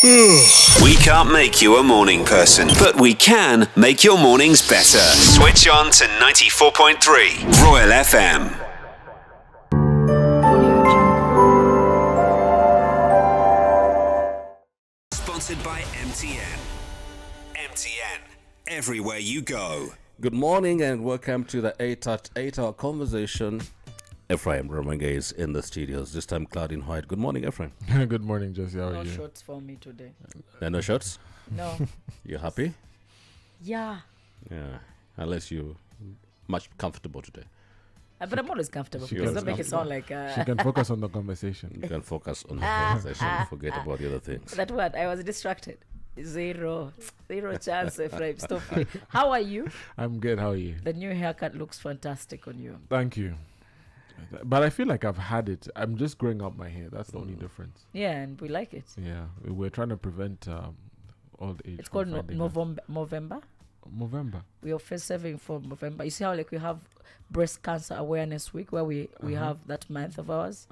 We can't make you a morning person, but we can make your mornings better. Switch on to 94.3 Royal FM. Sponsored by MTN. MTN. Everywhere you go. Good morning and welcome to the 8-hour conversation. Ephraim Romange is in the studios. This time Claudine White. Good morning, Ephraim. Good morning, Jesse. How are you? No shots for me today. No shots? No. You happy? Yeah. Yeah. Unless you much comfortable today. But I'm always comfortable. She Because gets don't make it sound like... She can focus on the conversation. You can focus on the conversation. Forget about the other things. That word, I was distracted. Zero chance, Ephraim. Stop it. How are you? I'm good. How are you? The new haircut looks fantastic on you. Thank you. But I feel like I've had it. I'm just growing out my hair. That's the only difference. Yeah, and we like it. Yeah. We're trying to prevent old age. It's called Movember. Movember. We are first serving for Movember. You see how like we have Breast Cancer Awareness Week where we have that month of ours.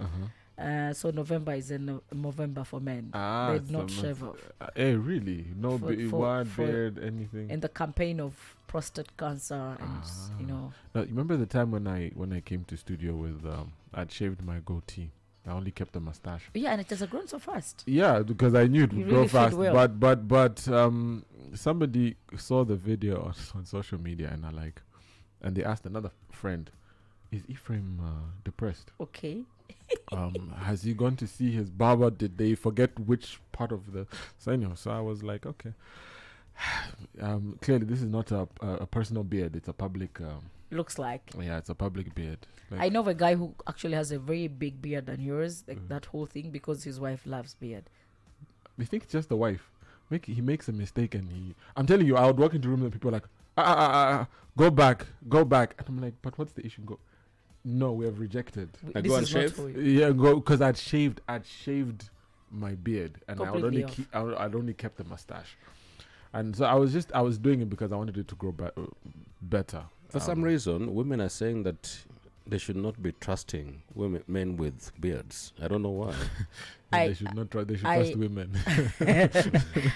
So November is in Movember for men. They not shave off. Hey, really? No beard, anything? In the campaign of prostate cancer and Now, you remember the time when I came to studio with I'd shaved my goatee. I only kept a mustache. Yeah, and it has grown so fast. Yeah, because I knew it would grow fast. Well. But somebody saw the video on social media and they asked another friend, "Is Ephraim depressed?" Okay. Has he gone to see his barber? Did they forget which part of the... So I was like, okay. Clearly, this is not a personal beard. It's a public... Looks like. Yeah, it's a public beard. I know a guy who actually has a very big beard than yours, like that whole thing, because his wife loves beard. I think it's just the wife. He makes a mistake and I'm telling you, I would walk into rooms and people are like, go back. And I'm like, but what's the issue? No, we have rejected. This go and shave? Yeah, because I'd shaved my beard and I'd only kept the mustache. And so I was doing it because I wanted it to grow better. For some reason, women are saying that they should not be trusting men with beards. I don't know why. They should not trust. They should trust women.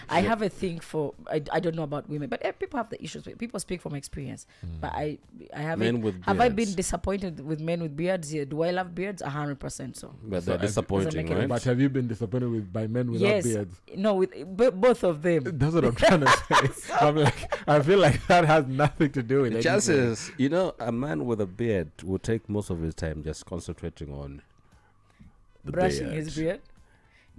I have a thing for. I don't know about women, but people have the issues. People speak from experience. But I have. Men with beards. Have I been disappointed with men with beards? Yeah. Do I love beards? 100%. So. But they're disappointing, right? But have you been disappointed by men without beards? No, with both of them. That's what I'm trying to say. I feel like that has nothing to do with it. Chances, a man with a beard will take most of his time just concentrating on the brushing his beard.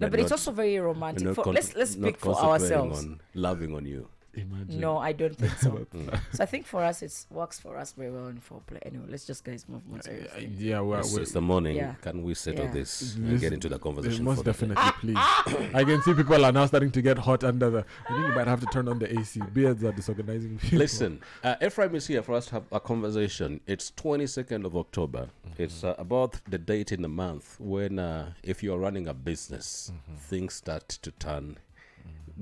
No, but it's also very romantic. Let's speak for ourselves. On loving on you. Imagine. No, I don't think so. So I think for us, it works for us very well in foreplay. Anyway, let's just guys move on. It's the morning. Yeah. Can we settle this and get into the conversation? Most definitely, please. I can see people are now starting to get hot under the... I think you might have to turn on the AC. Beards are disorganizing people. Listen, Ephraim is here for us to have a conversation. It's 22nd of October. It's about the date in the month when, if you're running a business, things start to turn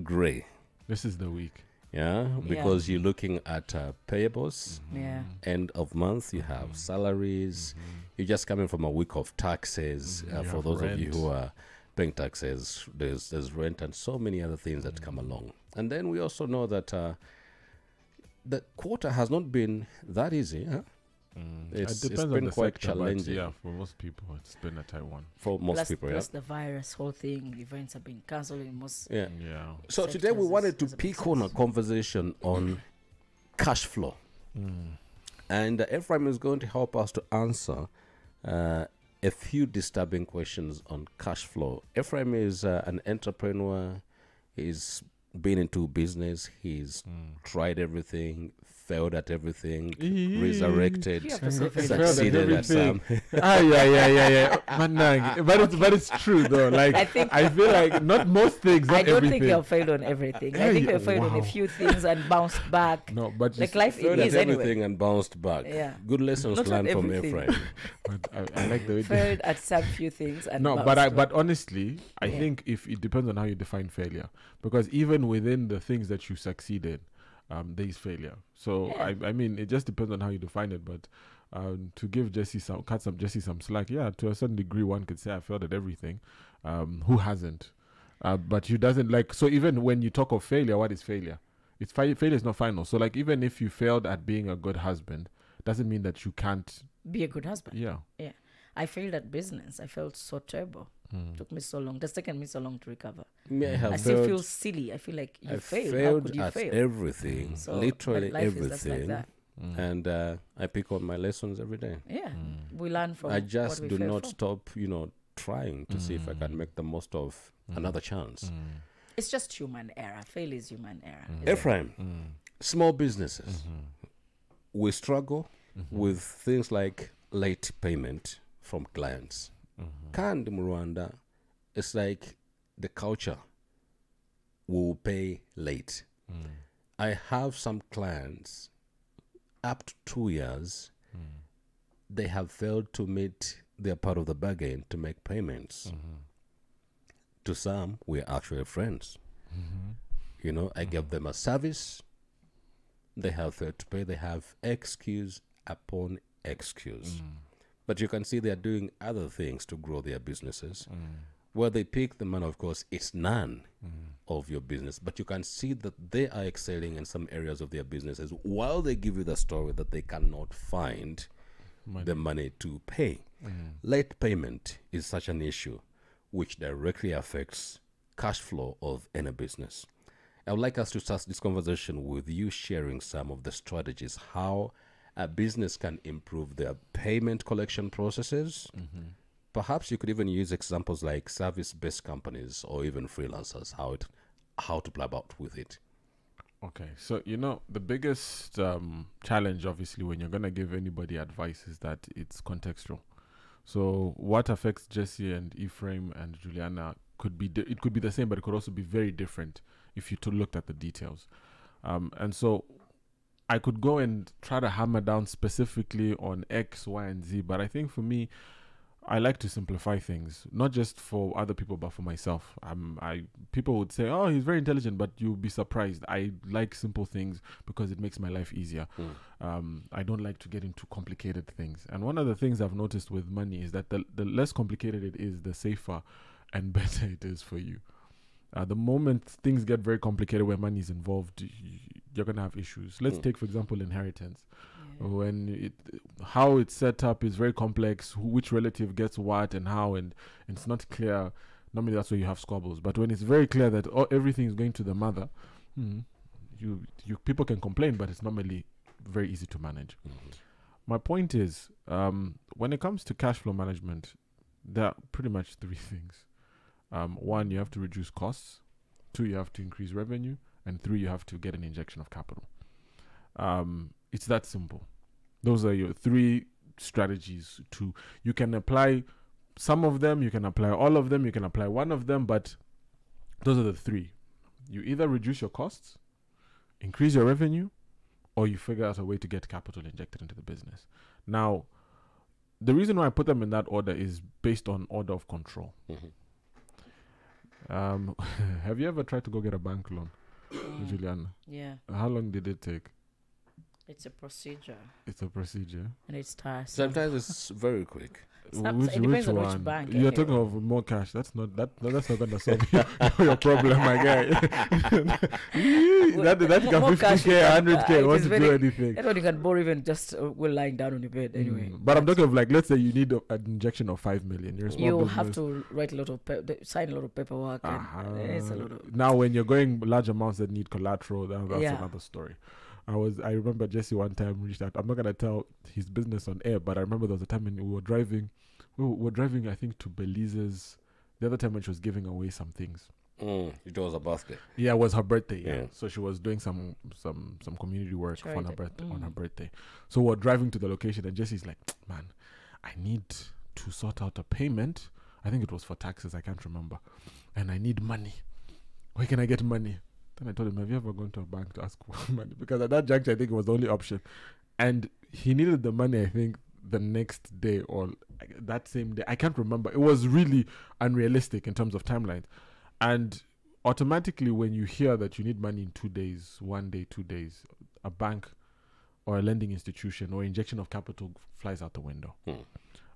gray. This is the week. Yeah, because you're looking at payables. End of month, you have salaries. You're just coming from a week of taxes. For those of you who are paying taxes, there's rent and so many other things that come along. And then we also know that the quarter has not been that easy. Huh? It's been quite challenging. Yeah, for most people, it's been a tight one. For most people, plus the virus whole thing, events have been cancelled in most. Yeah. So today we wanted to pick on a conversation on cash flow, and Ephraim is going to help us to answer a few disturbing questions on cash flow. Ephraim is an entrepreneur. He's been into business. He's tried everything. Failed at everything, resurrected, succeeded at some. But it's true though. Like I feel like not most things. I don't think you've failed on everything. I think you've failed on a few things and bounced back. No, but like life failed is at anyway. Everything and bounced back. Yeah, good lessons learned from Ephraim. But I like the way failed at some few things and but honestly, I think if it depends on how you define failure, because even within the things that you succeeded, there is failure. So I mean, it just depends on how you define it. But to give Jesse some slack, to a certain degree, one could say I failed at everything. Who hasn't? But you doesn't like, so even when you talk of failure, what is failure? It's failure is not final. So like, even if you failed at being a good husband, doesn't mean that you can't be a good husband. Yeah. I failed at business. I felt so terrible. Took me so long. It's taken me so long to recover. I still feel silly. I feel like you failed. How could you at fail? Everything, So, literally life everything. is just like that. And I pick on my lessons every day. Yeah, we learn from. I just what we do not from. stop, trying to see if I can make the most of another chance. It's just human error. Fail is human error. Ephraim, small businesses, we struggle with things like late payment from clients. Kandi mu Rwanda, it's like the culture will pay late. I have some clients up to 2 years, they have failed to meet their part of the bargain to make payments. To some, we're actually friends. I give them a service, they have failed to pay, they have excuse upon excuse. But you can see they're doing other things to grow their businesses. Where they pick the money, of course, it's none of your business. But you can see that they are excelling in some areas of their businesses while they give you the story that they cannot find the money to pay. Late payment is such an issue which directly affects cash flow of any business. I would like us to start this conversation with you sharing some of the strategies, how a business can improve their payment collection processes. Perhaps you could even use examples like service-based companies or even freelancers, how to play about with it. Okay, so the biggest challenge, obviously, when you're gonna give anybody advice is that it's contextual. So what affects Jesse and Ephraim and Juliana could be the same, but it could also be very different if you looked at the details. And so I could go and try to hammer down specifically on X, Y, and Z, but I think for me, I like to simplify things, not just for other people, but for myself. People would say, "Oh, he's very intelligent," but you'll be surprised. I like simple things because it makes my life easier. I don't like to get into complicated things. And one of the things I've noticed with money is that the less complicated it is, the safer and better it is for you. The moment things get very complicated where money is involved, you're going to have issues. Let's take, for example, inheritance. When how it's set up is very complex, which relative gets what and how, and it's not clear. Normally that's where you have squabbles. But when it's very clear that everything is going to the mother, you people can complain, but it's normally very easy to manage. My point is, when it comes to cash flow management, there are pretty much three things. One, you have to reduce costs. Two, you have to increase revenue. And three, you have to get an injection of capital. It's that simple. Those are your three strategies. You can apply some of them, you can apply all of them, you can apply one of them, but those are the three. You either reduce your costs, increase your revenue, or you figure out a way to get capital injected into the business. Now, the reason why I put them in that order is based on order of control. Have you ever tried to go get a bank loan, Juliana? Yeah. How long did it take? It's a procedure. It's a procedure. And it's tiresome. Sometimes it's very quick. It depends on which bank. You're talking of more cash. That's not gonna solve your problem, my guy. that can 50K, 100K wants to do anything. That's when you can borrow even just lying down on your bed anyway. But I'm talking of, like, let's say you need an injection of 5 million. You're a small business. Have to write a lot of sign a lot of paperwork. And it's a lot of. Now, when you're going large amounts that need collateral, that's another story. I remember Jesse one time reached out. I'm not gonna tell his business on air, but I remember there was a time when we were driving, I think, to Belize's. The other time when she was giving away some things. It was a birthday. Yeah, it was her birthday. Yeah. So she was doing some community work on her birthday. So we're driving to the location, and Jesse's like, "Man, I need to sort out a payment. I think it was for taxes. I can't remember, and I need money. Where can I get money?" Then I told him, "Have you ever gone to a bank to ask for money?" Because at that juncture, I think it was the only option. And he needed the money, I think, the next day or that same day. I can't remember. It was really unrealistic in terms of timelines. And automatically, when you hear that you need money in 2 days, 1 day, 2 days, a bank or a lending institution or injection of capital flies out the window.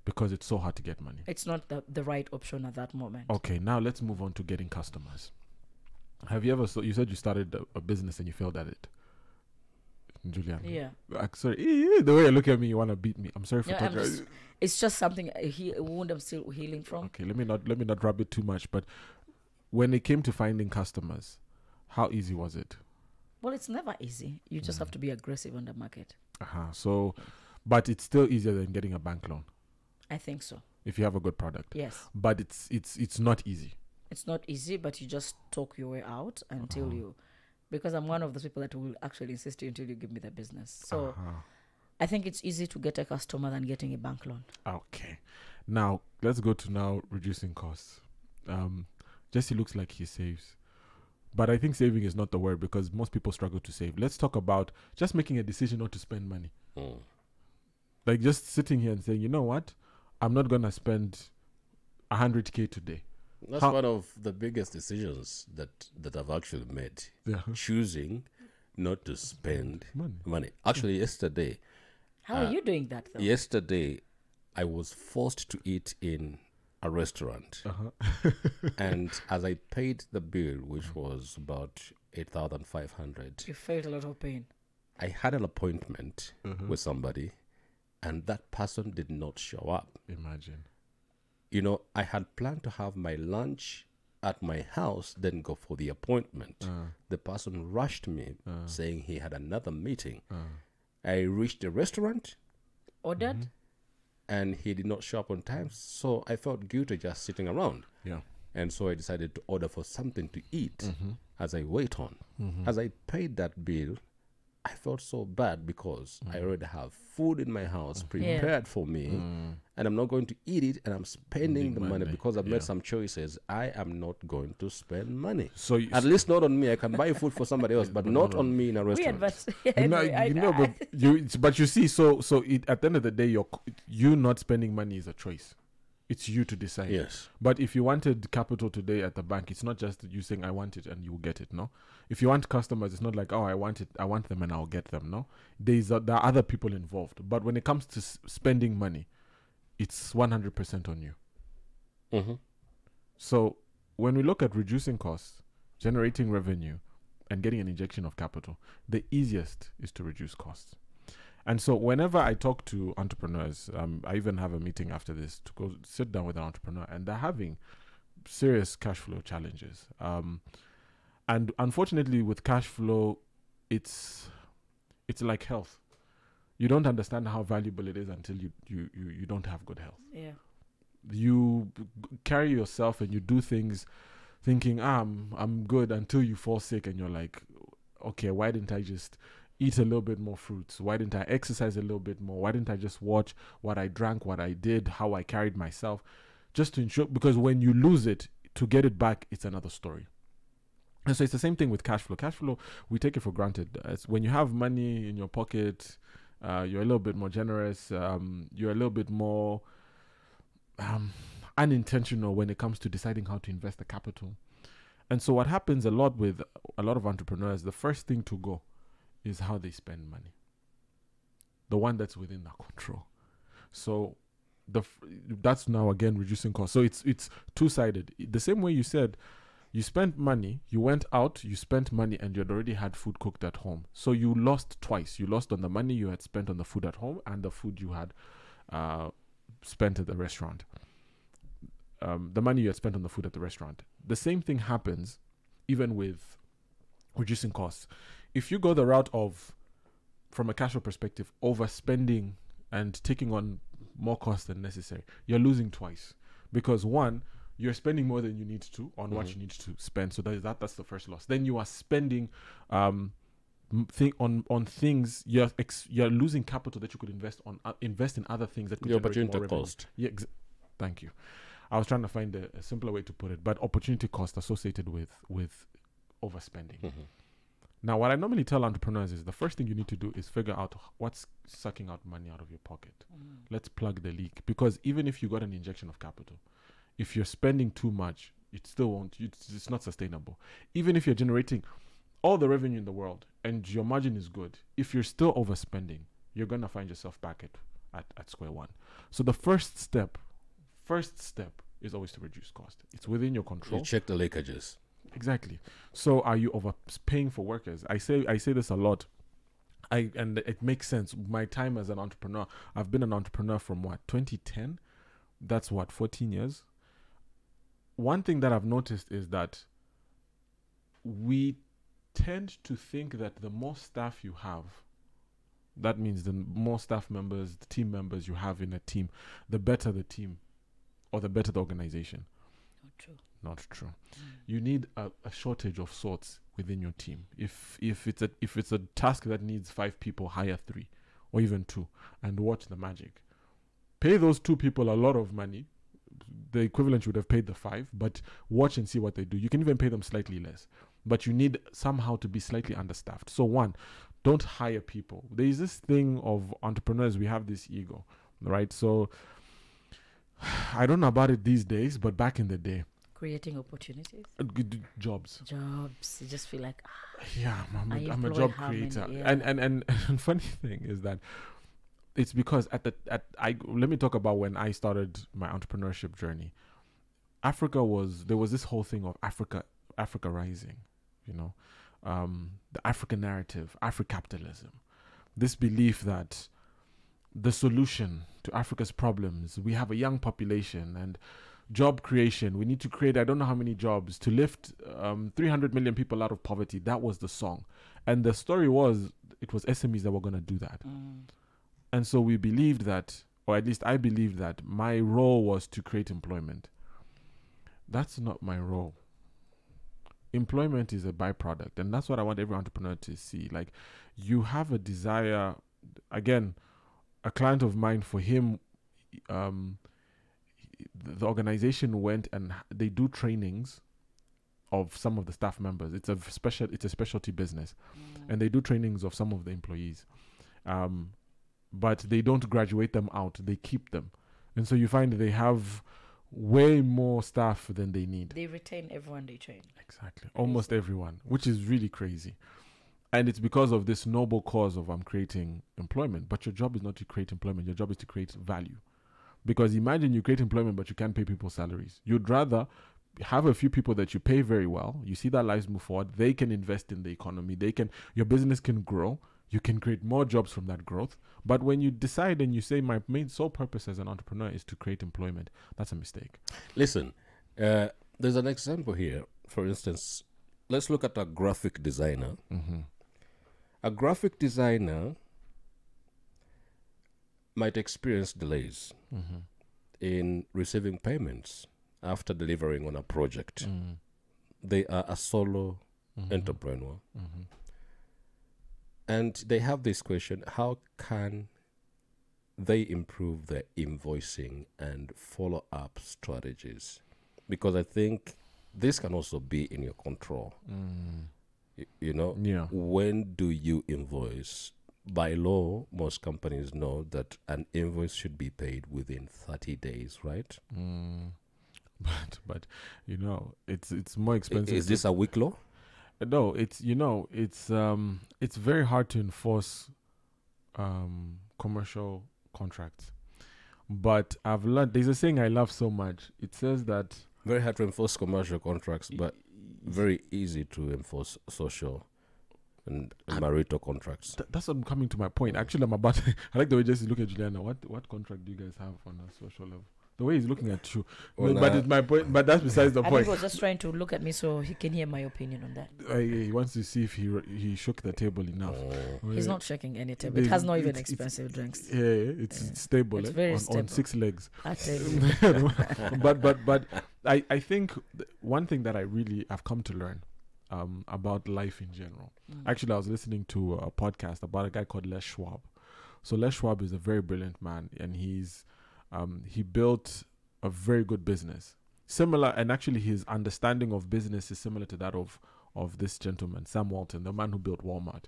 because it's so hard to get money. It's not the right option at that moment. Okay, now let's move on to getting customers. Have you ever, you said you started a business and you failed at it, Julian? Yeah. Sorry, the way you look at me, you want to beat me. I'm sorry for talking. It's just something, a wound I'm still healing from. Okay, let me not rub it too much, but when it came to finding customers, how easy was it? Well, it's never easy. You just have to be aggressive on the market. So, but it's still easier than getting a bank loan. I think so. If you have a good product. Yes. But it's not easy. It's not easy, but you just talk your way out until you, because I'm one of those people that will actually insist you until you give me the business. So I think it's easy to get a customer than getting a bank loan. Okay. Now, let's go to reducing costs. Jesse looks like he saves. But I think saving is not the word, because most people struggle to save. Let's talk about just making a decision not to spend money. Like just sitting here and saying, you know what? I'm not going to spend 100K today. That's one of the biggest decisions that I've actually made. Yeah. Choosing not to spend money. Actually, yesterday. How are you doing that, though? Yesterday, I was forced to eat in a restaurant. And as I paid the bill, which was about 8,500. You felt a lot of pain. I had an appointment with somebody, and that person did not show up. Imagine. You know, I had planned to have my lunch at my house, then go for the appointment. The person rushed me, saying he had another meeting. I reached the restaurant. Ordered? And he did not show up on time. So I felt guilty just sitting around. Yeah. And so I decided to order for something to eat as I wait on. As I paid that bill, I felt so bad because I already have food in my house prepared for me, and I'm not going to eat it, and I'm spending the money because I've made some choices. I am not going to spend money. So at least not on me. I can buy food for somebody else, but not on me in a restaurant. But you see, so at the end of the day, you not spending money is a choice. It's you to decide. Yes. But if you wanted capital today at the bank, it's not just you saying, I want it and you will get it, no? If you want customers, it's not like, oh, I want them and I'll get them, no? There are other people involved. But when it comes to spending money, it's 100% on you. So when we look at reducing costs, generating revenue, and getting an injection of capital, the easiest is to reduce costs. And so whenever I talk to entrepreneurs, I even have a meeting after this to go sit down with an entrepreneur, and they're having serious cash flow challenges. And unfortunately, with cash flow, it's like health. You don't understand how valuable it is until you don't have good health. Yeah. You carry yourself and you do things thinking, I'm good, until you fall sick and you're like, okay, why didn't I just eat a little bit more fruits? Why didn't I exercise a little bit more? Why didn't I just watch what I drank, what I did, how I carried myself, just to ensure, because when you lose it, to get it back, it's another story. And so it's the same thing with cash flow. Cash flow, we take it for granted. When you have money in your pocket, you're a little bit more generous. You're a little bit more unintentional when it comes to deciding how to invest the capital. And so what happens a lot with a lot of entrepreneurs, the first thing to go is how they spend money. The one that's within their control. So that's now again reducing costs. So it's two-sided. The same way you said, you spent money, you went out, you spent money, and you had already had food cooked at home. So you lost twice. You lost on the money you had spent on the food at home and the food you had spent at the restaurant. The money you had spent on the food at the restaurant. The same thing happens even with reducing costs. If you go the route of, from a cash flow perspective, overspending and taking on more costs than necessary, you're losing twice. Because one, you're spending more than you need to on what you need to spend. So that's the first loss. Then you are spending on things. You're losing capital that you could invest in other things that could generate more revenue. Cost. Yeah, thank you. I was trying to find a simpler way to put it, but opportunity cost associated with overspending. Now, what I normally tell entrepreneurs is the first thing you need to do is figure out what's sucking out money out of your pocket. Let's plug the leak. Because even if you got an injection of capital, if you're spending too much, it still won't. It's not sustainable. Even if you're generating all the revenue in the world and your margin is good, if you're still overspending, you're going to find yourself back at square one. So the first step is always to reduce cost. It's within your control. You check the leakages. Exactly. So are you overpaying for workers? I say this a lot. And it makes sense. My time as an entrepreneur, I've been an entrepreneur from 2010. That's 14 years. One thing that I've noticed is that we tend to think that the more staff you have, that means the more staff members, the team members you have in a team, the better the team or the better the organization. Not true. You need a shortage of sorts within your team. If it's a task that needs 5 people, hire 3 or even 2 and watch the magic. Pay those 2 people a lot of money. The equivalent you would have paid the 5, but watch and see what they do. You can even pay them slightly less, but you need somehow to be slightly understaffed. So 1, don't hire people. There is this thing of entrepreneurs, we have this ego, right? So I don't know about it these days, but back in the day, creating opportunities, jobs. You just feel like I'm a job creator. And funny thing is that it's because let me talk about when I started my entrepreneurship journey. There was this whole thing of Africa rising, the African narrative, Afro-capitalism, this belief that the solution to Africa's problems, we have a young population and job creation, we need to create I don't know how many jobs to lift 300 million people out of poverty. That was the song, and the story was it was SMEs that were going to do that. And so we believed that, or at least I believed that my role was to create employment. That's not my role. Employment is a byproduct, and that's what I want every entrepreneur to see. Like, you have a desire. Again, a client of mine, for him, the organization went and they do trainings of some of the staff members. It's a specialty business, and they do trainings of some of the employees, but they don't graduate them out. They keep them, and so you find they have way more staff than they need. They retain everyone they train. Exactly, almost everyone, which is really crazy. And it's because of this noble cause of creating employment. But your job is not to create employment. Your job is to create value. Because imagine you create employment, but you can't pay people salaries. You'd rather have a few people that you pay very well. You see their lives move forward. They can invest in the economy. Your business can grow. You can create more jobs from that growth. But when you decide and you say, my main sole purpose as an entrepreneur is to create employment, that's a mistake. Listen, there's an example here. For instance, let's look at a graphic designer. Mm-hmm. A graphic designer might experience delays in receiving payments after delivering on a project. They are a solo entrepreneur. And they have this question: how can they improve their invoicing and follow-up strategies? Because I think this can also be in your control. When do you invoice? By law, most companies know that an invoice should be paid within 30 days, right? But it's more expensive. Is this a weak law? No, it's very hard to enforce commercial contracts. But I've learned, there's a saying I love so much. It says that very hard to enforce commercial contracts, but very easy to enforce social and marital contracts. That's what I'm coming to my point. Actually, I like the way Jesse look at Juliana. What contract do you guys have on a social level? The way he's looking at you. But it's my point. But that's besides the point. I think he was just trying to look at me so he can hear my opinion on that. He wants to see if he shook the table enough. He's not shaking any table. It has not even expensive drinks. Yeah, it's stable. It's very stable. On 6 legs. I tell you. But I think one thing that I really have come to learn about life in general. Actually, I was listening to a podcast about a guy called Les Schwab. So Les Schwab is a very brilliant man, and he built a very good business. Similar, and actually his understanding of business is similar to that of this gentleman, Sam Walton, the man who built Walmart.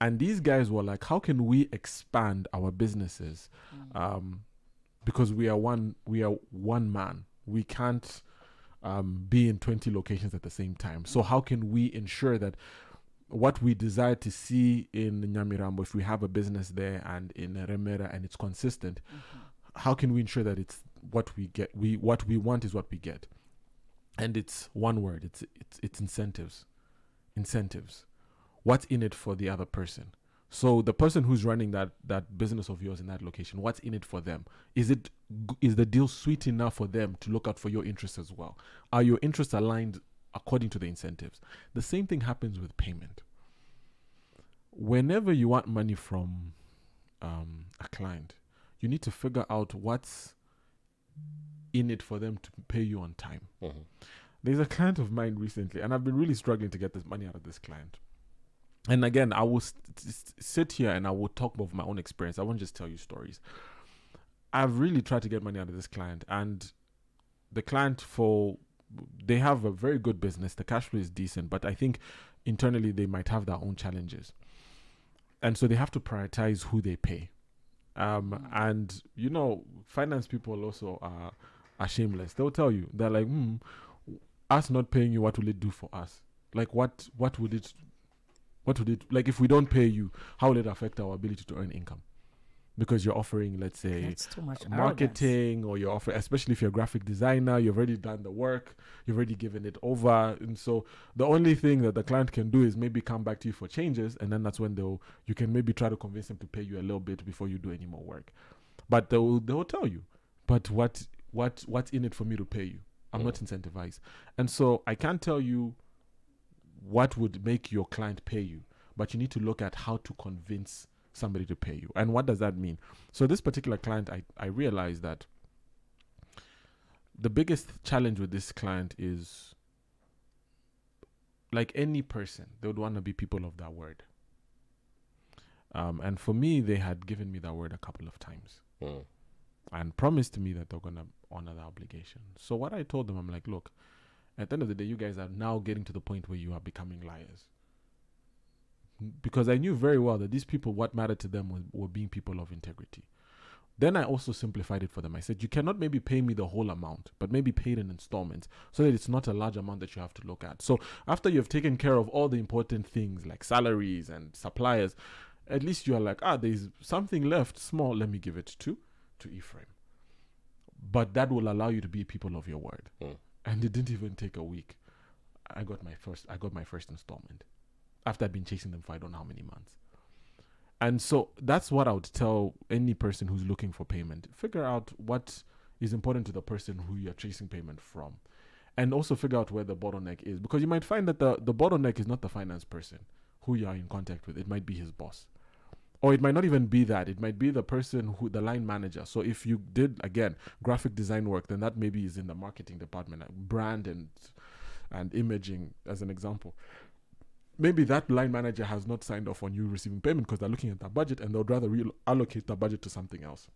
And these guys were like, how can we expand our businesses? Because we are one man. We can't be in 20 locations at the same time. So how can we ensure that what we desire to see in Nyamirambo, if we have a business there and in Remera and it's consistent, how can we ensure that it's what we get? What we want is what we get, and it's one word. It's incentives. Incentives. What's in it for the other person? So the person who's running that business of yours in that location, what's in it for them? Is the deal sweet enough for them to look out for your interests as well? Are your interests aligned according to the incentives? The same thing happens with payment. Whenever you want money from a client, you need to figure out what's in it for them to pay you on time. There's a client of mine recently, and I've been really struggling to get this money out of this client. And again, I will sit here and I will talk about my own experience. I won't just tell you stories. I've really tried to get money out of this client, and the client, they have a very good business. The cash flow is decent, but I think internally they might have their own challenges. And so they have to prioritize who they pay. And, finance people also are shameless. They'll tell you, they're like, us not paying you, what will it do for us? Like, what would it, like, if we don't pay you, how will it affect our ability to earn income? Because you're offering, let's say, that's too much marketing, or you're offering, especially if you're a graphic designer, you've already done the work, you've already given it over. And so the only thing that the client can do is maybe come back to you for changes. And then that's when you can maybe try to convince them to pay you a little bit before you do any more work. But they'll tell you, but what's in it for me to pay you? I'm not incentivized. And so I can't tell you what would make your client pay you, but you need to look at how to convince somebody to pay you. And what does that mean? So this particular client, I realized that the biggest challenge with this client is, like any person, they would want to be people of their word. And for me, they had given me that word a couple of times and promised me that they're going to honor the obligation. So what I told them, I'm like, look, at the end of the day, you guys are now getting to the point where you are becoming liars. Because I knew very well that these people, what mattered to them were being people of integrity. Then I also simplified it for them. I said, you cannot maybe pay me the whole amount, but maybe pay it in installments so that it's not a large amount that you have to look at. So after you've taken care of all the important things like salaries and suppliers, at least you are like, there's something left small, let me give it to Ephraim. But that will allow you to be people of your word. And it didn't even take a week. I got my first installment after I'd been chasing them for I don't know how many months. And so that's what I would tell any person who's looking for payment. Figure out what is important to the person who you're chasing payment from. And also figure out where the bottleneck is. Because you might find that the bottleneck is not the finance person who you are in contact with. It might be his boss. Or it might not even be that. It might be the person the line manager. So if you did, again, graphic design work, then that maybe is in the marketing department, brand and imaging as an example. Maybe that line manager has not signed off on you receiving payment because they're looking at the budget and they'd rather allocate the budget to something else.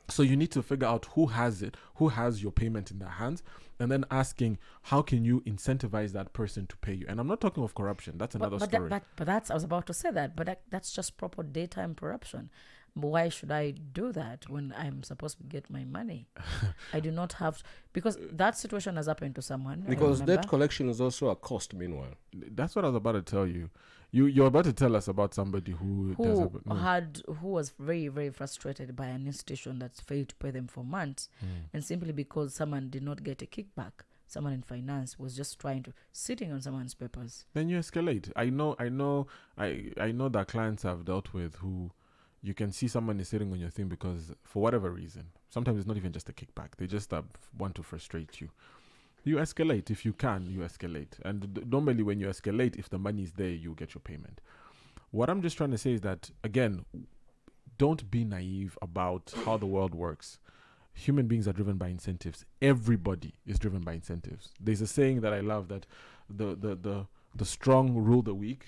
So you need to figure out who has it, who has your payment in their hands, and then asking, how can you incentivize that person to pay you? And I'm not talking of corruption. That's another story. But that's, I was about to say that, but that's just proper data and corruption. But why should I do that when I'm supposed to get my money? I do not have to, because that situation has happened to someone. Because debt collection is also a cost, meanwhile. That's what I was about to tell you. You're about to tell us about somebody who was very, very frustrated by an institution that's failed to pay them for months, and simply because someone did not get a kickback, someone in finance was just sitting on someone's papers. Then you escalate. I know that clients I've dealt with who you can see someone is sitting on your thing because for whatever reason, sometimes it's not even just a kickback. They just want to frustrate you. You escalate. If you can, you escalate. And normally when you escalate, if the money is there, you get your payment. What I'm just trying to say is that, again, don't be naive about how the world works. Human beings are driven by incentives. Everybody is driven by incentives. There's a saying that I love that the strong rule the weak,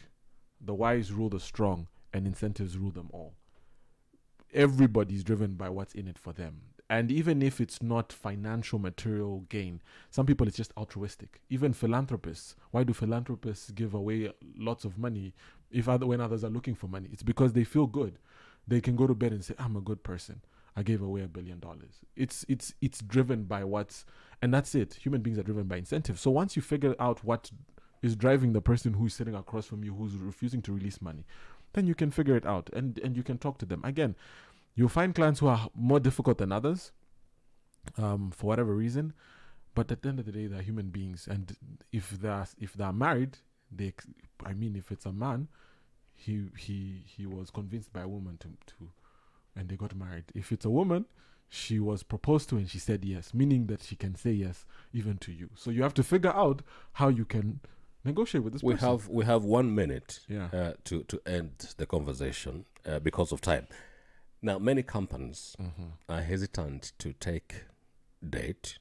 the wise rule the strong, and incentives rule them all. Everybody's driven by what's in it for them. And even if it's not financial material gain, some people it's just altruistic. Even philanthropists. Why do philanthropists give away lots of money when others are looking for money? It's because they feel good. They can go to bed and say, I'm a good person. I gave away $1 billion. It's driven by and that's it. Human beings are driven by incentives. So once you figure out what is driving the person who's sitting across from you who's refusing to release money, then you can figure it out and you can talk to them. Again, you'll find clients who are more difficult than others for whatever reason, but at the end of the day, they're human beings. And if they're married, if it's a man, he was convinced by a woman to and they got married. If it's a woman, she was proposed to and she said yes, meaning that she can say yes even to you. So you have to figure out how you can negotiate with this person. We have 1 minute to end the conversation because of time. Now, many companies are hesitant to take debt,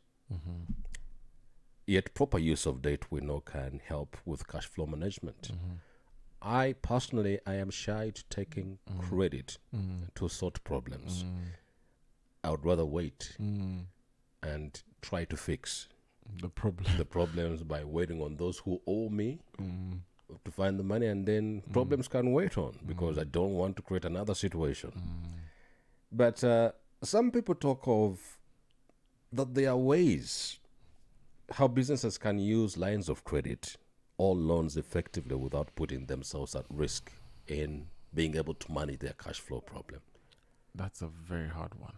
yet proper use of debt we know can help with cash flow management. I personally, I am shy to taking credit to sort problems. I would rather wait and try to fix the problems by waiting on those who owe me to find the money, and then problems can wait on because I don't want to create another situation. But some people talk of that there are ways how businesses can use lines of credit or loans effectively without putting themselves at risk in being able to manage their cash flow problem. That's a very hard one.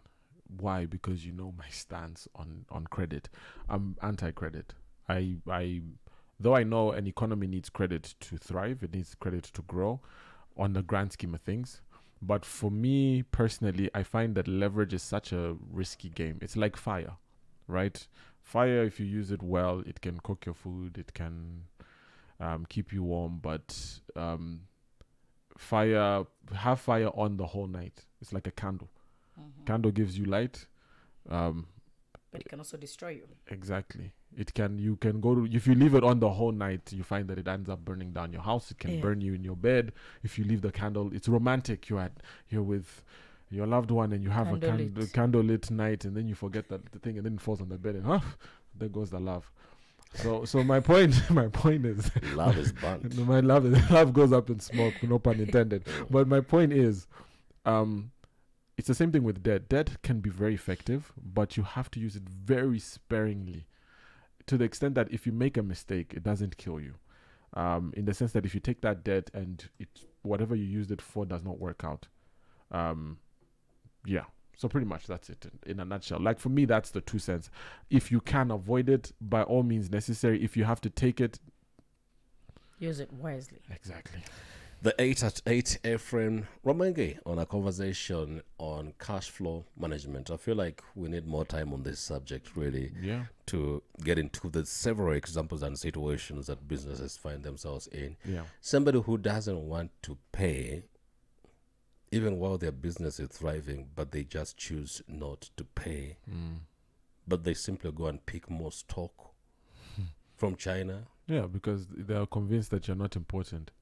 Why? Because you know my stance on credit. I'm anti-credit. Though I know an economy needs credit to thrive, it needs credit to grow on the grand scheme of things. But for me personally, I find that leverage is such a risky game. It's like fire, right? Fire, if you use it well, it can cook your food, it can keep you warm, but have fire on the whole night. It's like a candle. Candle gives you light, but it can also destroy you. Exactly. You can go to, if you leave it on the whole night, you find that it ends up burning down your house. It can burn you in your bed. If you leave the candle, it's romantic. You're with your loved one and you have a candle lit night, and then you forget that the thing, and then it falls on the bed, and there goes the love. So my point is love is burnt. My love goes up in smoke, no pun intended. But my point is, it's the same thing with debt. Debt can be very effective, but you have to use it very sparingly, to the extent that if you make a mistake, it doesn't kill you. In the sense that if you take that debt and whatever you used it for does not work out. So pretty much that's it in a nutshell. Like for me, that's the 2 cents. If you can avoid it, by all means necessary. If you have to take it, use it wisely. Exactly. The 8 at 8, Ephraim Romenge, on a conversation on cash flow management. I feel like we need more time on this subject, really, to get into the several examples and situations that businesses find themselves in. Somebody who doesn't want to pay, even while their business is thriving, but they just choose not to pay. But they simply go and pick more stock from China. Yeah, because they are convinced that you're not important.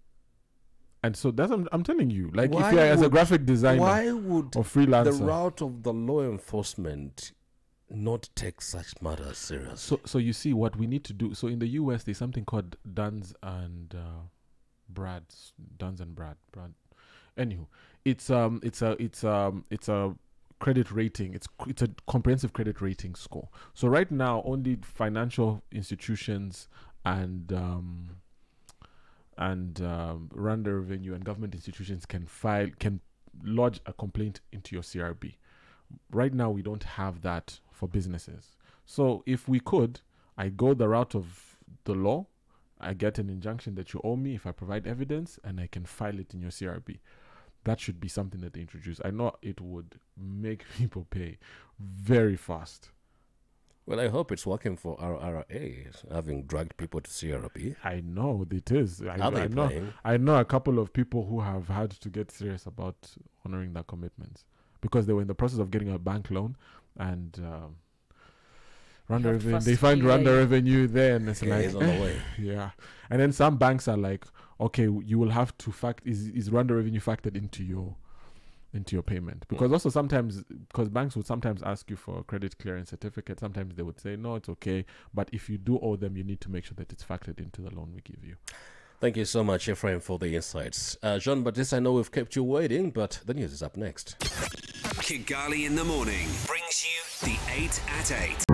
And so that's I'm telling you, like, if you're as a graphic designer or freelancer, the route of the law enforcement not take such matters seriously? So you see what we need to do. So in the US, there's something called Duns and Brad. Anywho, it's a credit rating. It's a comprehensive credit rating score. So right now, only financial institutions and Rwanda Revenue and government institutions can lodge a complaint into your CRB. Right now, we don't have that for businesses. So if we could, I go the route of the law. I get an injunction that you owe me if I provide evidence, and I can file it in your CRB. That should be something that they introduce. I know it would make people pay very fast. Well, I hope it's working for RRA, having dragged people to CRB. I know it is. I know a couple of people who have had to get serious about honoring their commitments because they were in the process of getting a bank loan, and they find Rwanda Revenue there, and it's like, he's on the way. Yeah. And then some banks are like, okay, you will have to is Rwanda Revenue factored into your payment? Because also sometimes, because banks would sometimes ask you for a credit clearance certificate, sometimes they would say, no, it's okay. But if you do owe them, you need to make sure that it's factored into the loan we give you. Thank you so much, Ephraim, for the insights. Jean-Baptiste, I know we've kept you waiting, but the news is up next. Kigali in the Morning brings you the 8 at 8.